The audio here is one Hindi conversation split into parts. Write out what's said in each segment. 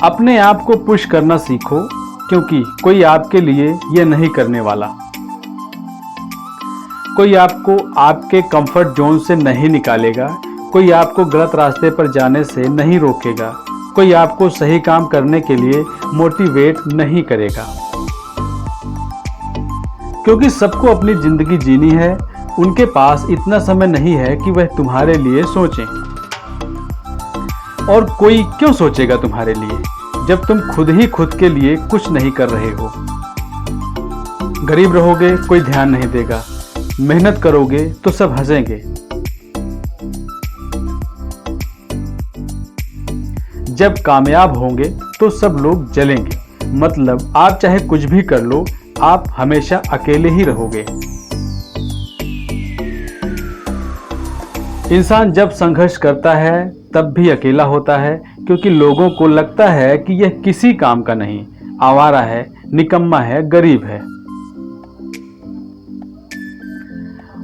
अपने आप को पुश करना सीखो, क्योंकि कोई आपके लिए यह नहीं करने वाला। कोई आपको आपके कंफर्ट जोन से नहीं निकालेगा, कोई आपको गलत रास्ते पर जाने से नहीं रोकेगा, कोई आपको सही काम करने के लिए मोटिवेट नहीं करेगा। क्योंकि सबको अपनी जिंदगी जीनी है, उनके पास इतना समय नहीं है कि वह तुम्हारे लिए सोचें। और कोई क्यों सोचेगा तुम्हारे लिए, जब तुम खुद ही खुद के लिए कुछ नहीं कर रहे हो। गरीब रहोगे, कोई ध्यान नहीं देगा। मेहनत करोगे तो सब हंसेंगे। जब कामयाब होंगे तो सब लोग जलेंगे। मतलब आप चाहे कुछ भी कर लो, आप हमेशा अकेले ही रहोगे। इंसान जब संघर्ष करता है तब भी अकेला होता है, क्योंकि लोगों को लगता है कि यह किसी काम का नहीं, आवारा है, निकम्मा है, गरीब है।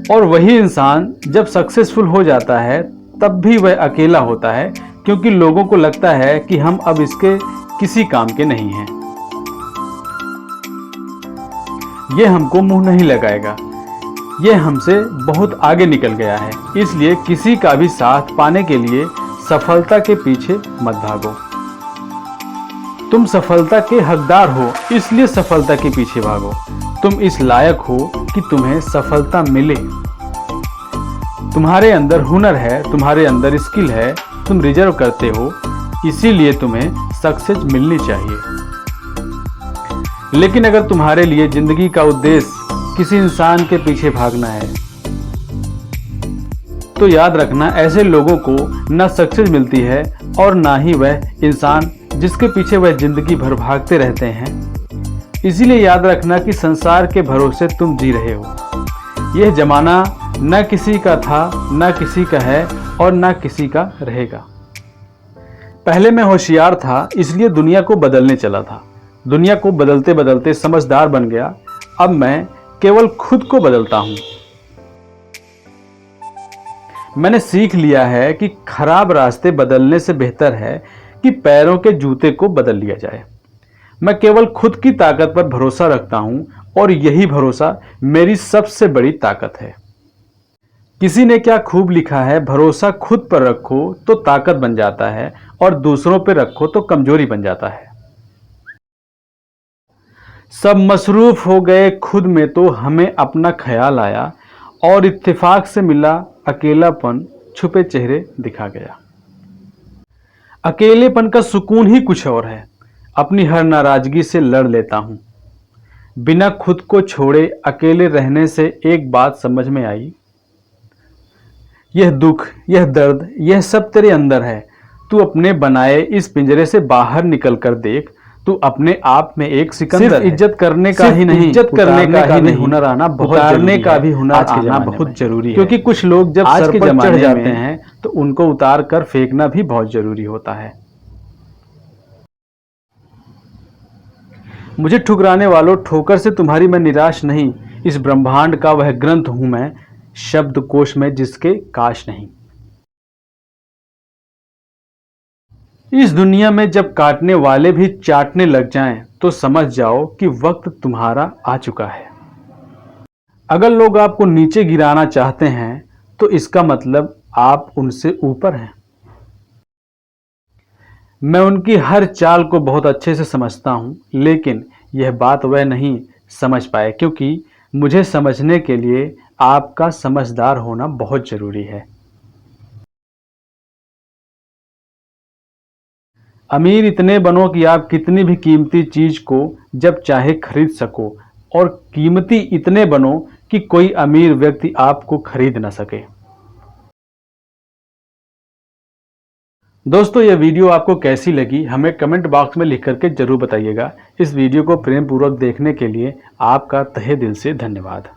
और वही इंसान जब सक्सेसफुल हो जाता है तब भी वह अकेला होता है, क्योंकि लोगों को लगता है कि हम अब इसके किसी काम के नहीं हैं। यह हमको मुंह नहीं लगाएगा, यह हमसे बहुत आगे निकल गया है। इसलिए किसी का भी साथ पाने के लिए सफलता के पीछे मत भागो। तुम सफलता के हकदार हो, इसलिए सफलता के पीछे भागो। तुम इस लायक हो कि तुम्हें सफलता मिले। तुम्हारे अंदर हुनर है, तुम्हारे अंदर स्किल है, तुम रिजर्व करते हो, इसीलिए तुम्हें सक्सेस मिलनी चाहिए। लेकिन अगर तुम्हारे लिए जिंदगी का उद्देश्य किसी इंसान के पीछे भागना है, तो याद रखना, ऐसे लोगों को ना सक्सेस मिलती है और ना ही वह इंसान जिसके पीछे वह जिंदगी भर भागते रहते हैं। इसीलिए याद रखना कि संसार के भरोसे तुम जी रहे हो। यह जमाना न किसी का था, न किसी का है और न किसी का रहेगा। पहले मैं होशियार था, इसलिए दुनिया को बदलने चला था। दुनिया को बदलते बदलते समझदार बन गया। अब मैं केवल खुद को बदलता हूं। मैंने सीख लिया है कि खराब रास्ते बदलने से बेहतर है कि पैरों के जूते को बदल लिया जाए। मैं केवल खुद की ताकत पर भरोसा रखता हूं और यही भरोसा मेरी सबसे बड़ी ताकत है। किसी ने क्या खूब लिखा है, भरोसा खुद पर रखो तो ताकत बन जाता है और दूसरों पर रखो तो कमजोरी बन जाता है। सब मसरूफ हो गए खुद में तो हमें अपना ख्याल आया, और इत्तेफाक से मिला अकेलापन छुपे चेहरे दिखा गया। अकेलेपन का सुकून ही कुछ और है। अपनी हर नाराजगी से लड़ लेता हूं। बिना खुद को छोड़े अकेले रहने से एक बात समझ में आई, यह दुख, यह दर्द, यह सब तेरे अंदर है। तू अपने बनाए इस पिंजरे से बाहर निकल कर देख। तू अपने आप में एक सिकंदर है। इज्जत करने का ही नहीं, इज्जत करने का ही नहीं, हुनर आना बहुत जरूरी है। का भी हुनर आना बहुत जरूरी है, क्योंकि कुछ लोग जब सर पर चढ़ जाते हैं तो उनको उतार कर फेंकना भी बहुत जरूरी होता है। मुझे ठुकराने वालों, ठोकर से तुम्हारी मैं निराश नहीं। इस ब्रह्मांड का वह ग्रंथ हूं मैं, शब्दकोश में जिसके काश नहीं। इस दुनिया में जब काटने वाले भी चाटने लग जाएं, तो समझ जाओ कि वक्त तुम्हारा आ चुका है। अगर लोग आपको नीचे गिराना चाहते हैं तो इसका मतलब आप उनसे ऊपर हैं। मैं उनकी हर चाल को बहुत अच्छे से समझता हूं, लेकिन यह बात वह नहीं समझ पाए, क्योंकि मुझे समझने के लिए आपका समझदार होना बहुत जरूरी है। अमीर इतने बनो कि आप कितनी भी कीमती चीज को जब चाहे खरीद सको, और कीमती इतने बनो कि कोई अमीर व्यक्ति आपको खरीद न सके। दोस्तों, यह वीडियो आपको कैसी लगी हमें कमेंट बॉक्स में लिख करके जरूर बताइएगा। इस वीडियो को प्रेम पूर्वक देखने के लिए आपका तहे दिल से धन्यवाद।